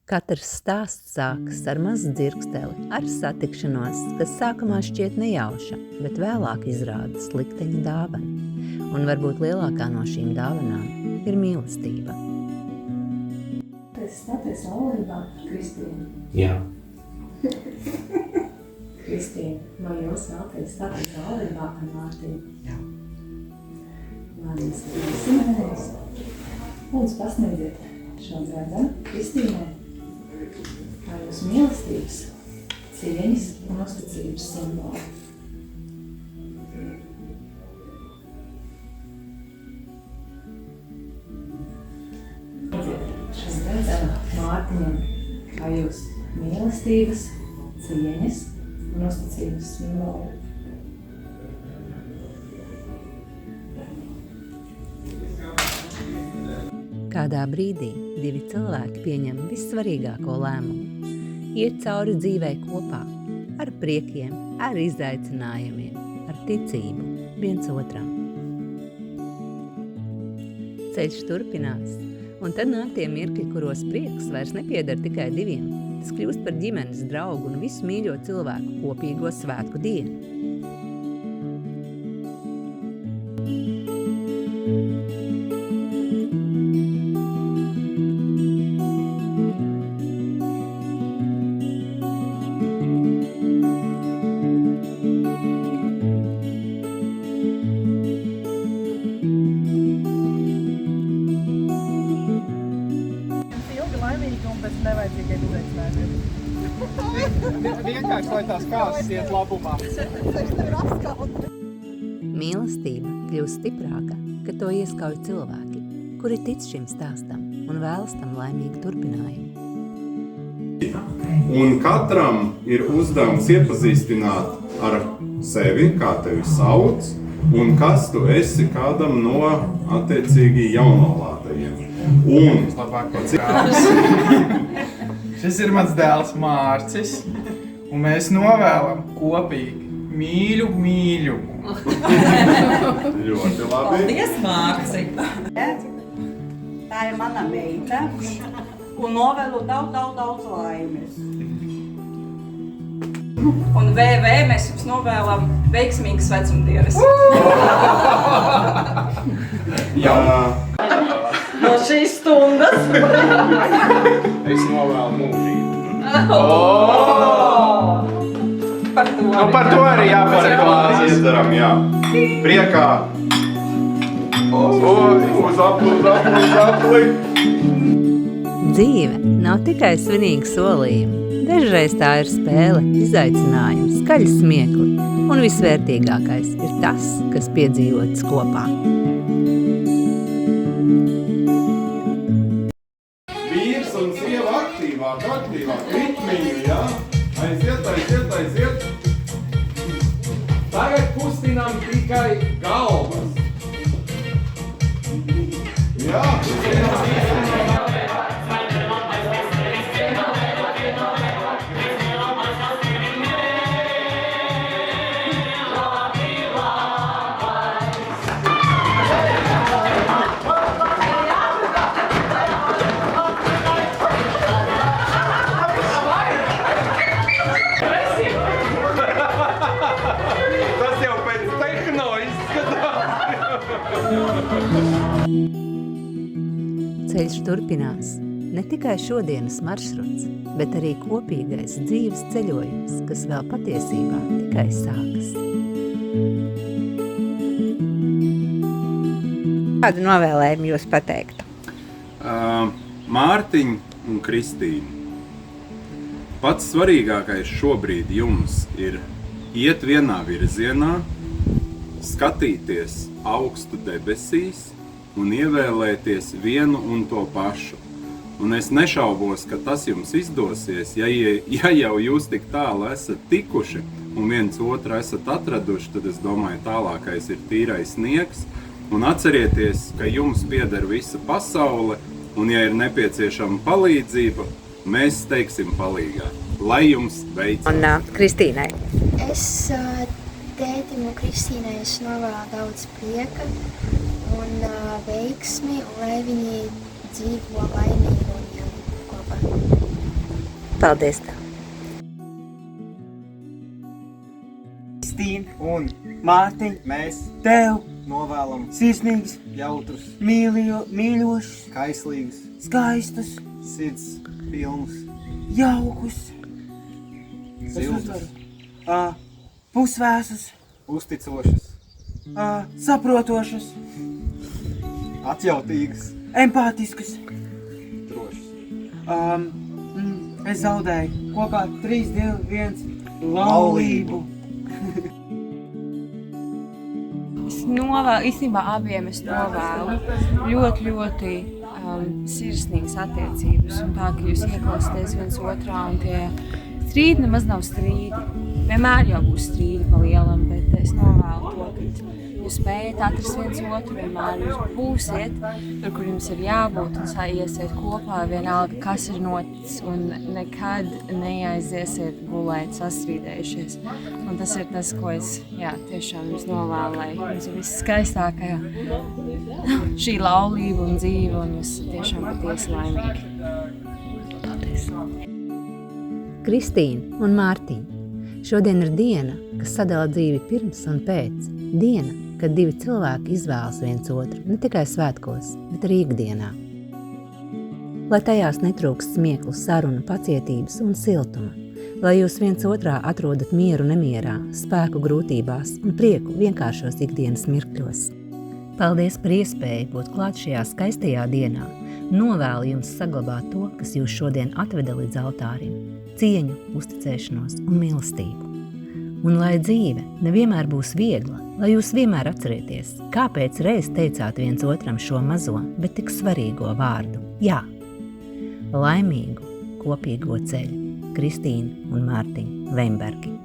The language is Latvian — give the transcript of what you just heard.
Katrs stāsts sākas ar mazu dzirksteli, ar satikšanos, kas sākumā šķiet nejauša, bet vēlāk izrādas likteņa dāvana. Un varbūt lielākā no šīm dāvanām ir mīlestība. Tu esi stāties laulībā ar Kristīnu? Jā. Kristīna, vai jūs vēlaties stāties laulībā ar Mārtiņu? Jā. Lai mēs iesimēs. Lūdzu, pasniedziet šo dzēdā Kristīnai, kā jūsu mīlestības, cieņas un uzticības simbolu. Šis dzēdā Mārtiņam, kā jūsu mīlestības, cieņas un uzticības simbolu. Kādā brīdī divi cilvēki pieņem vissvarīgāko lēmumu – iet cauri dzīvei kopā, ar priekiem, ar izaicinājumiem, ar ticību viens otram. Ceļš turpinās, un tad nāk tie mirkļi, kuros prieks vairs nepieder tikai diviem. Tas kļūst par ģimenes draugu un visu mīļo cilvēku kopīgo svētku dienu. Un pēc nevajadzīgiem izaicinājumiem. Vienkārši, lai tās kāzas iet labumā. Mīlestība kļūst stiprāka, kad to ieskauj cilvēki, kuri tic šim stāstam un vēlas tam laimīgu turpinājumu. Un katram ir uzdevums iepazīstināt ar sevi, kā tevi sauc, un kas tu esi kādam no attiecīgi jaunolātajiem. Un Šis ir mans dēls Mārcis, un mēs novēlam kopīgi mīļumu. Ļoti labi. Paldies, Mārci! Tā ir mana meita, un novēlu daudz laimes. Un VV mēs jums novēlam veiksmīgas vecumdienas. No šīs stundas. Es novēlu mūžību. Par to arī jāpēc klāzes. Izdaram, jā. Priekā. Uz apli. Dzīve nav tikai svinīgi solījumi. Dažreiz tā ir spēle, izaicinājums, skaļi smiekli, un visvērtīgākais ir tas, kas piedzīvots kopā. Vīrs un sieva aktīvāk, ritmiņu, jā. Aiziet. Tagad kustinām tikai galvas. Jā. Tas jau pēc tehno izskatās. Ceļš turpinās. Ne tikai šodienas maršruts, bet arī kopīgais dzīves ceļojums, kas vēl patiesībā tikai sākas. Kādu novēlējumu jūs pateiktu? Mārtiņ un Kristīna. Pats svarīgākais šobrīd jums ir iet vienā virzienā, skatīties augstu debesīs un ievēlēties vienu un to pašu. Un es nešaubos, ka tas jums izdosies, ja jau jūs tik tālu esat tikuši un viens otru esat atraduši, tad es domāju, tālākais ir tīrais sniegs. Un atcerieties, ka jums pieder visa pasaule, un ja ir nepieciešama palīdzība, mēs teiksim palīgā. Lai jums veicas! Un Kristīnai? Es tētim un Kristīnai novēlu daudz prieka un veiksmi, un lai viņi dzīvo laimīgi un kopā. Paldies tev! Kristīna un Mārtiņ, mēs tev novēlam sirsnīgus, jautrus, mīļošus, kaislīgus, skaistus, sirds pilnus, jaukus, siltus, pusvēsus, uzticošus, saprotošus, atjautīgus, empātiskus, drošus. Es zaudēju kopā 3, 2, 1 laulību. Īstenībā abiem es novēlu ļoti sirsnīgas attiecības un tā, ka jūs ieklausāties viens otrā un tie strīdi nemaz nav strīdi. Vienmēr jau būs strīdi pa lielam, bet es novēlu to, ka jūs spējat atrast viens otru, vienmēr jūs būsiet tur, kur jums ir jābūt un iesiet kopā vienalga, kas ir noticis un nekad neaiziesiet gulēt sastrīdējušies. Un tas ir tas, ko es tiešām jums novēlu, lai jums ir viss skaistākajā šī laulība un dzīve un jūs tiešām patiesi laimīgi. Paldies! Kristīna un Mārtiņ, šodien ir diena, kas sadala dzīvi pirms un pēc. Diena, kad divi cilvēki izvēlas viens otru, ne tikai svētkos, bet arī ikdienā. Lai tajās netrūkst smieklu, sarunu, pacietības un siltuma, lai jūs viens otrā atrodat mieru nemierā, spēku grūtībās un prieku vienkāršos ikdienas mirkļos. Paldies par iespēju būt klāt šajā skaistajā dienā. Novēlu jums saglabāt to, kas jūs šodien atveda līdz altārim. Cieņu, uzticēšanos un mīlestību. Un lai dzīve nevienmēr būs viegla, lai jūs vienmēr atcerieties, kāpēc reiz teicāt viens otram šo mazo, bet tik svarīgo vārdu – jā. Laimīgu, kopīgo ceļu. Kristīna un Mārtiņ Veinbergi.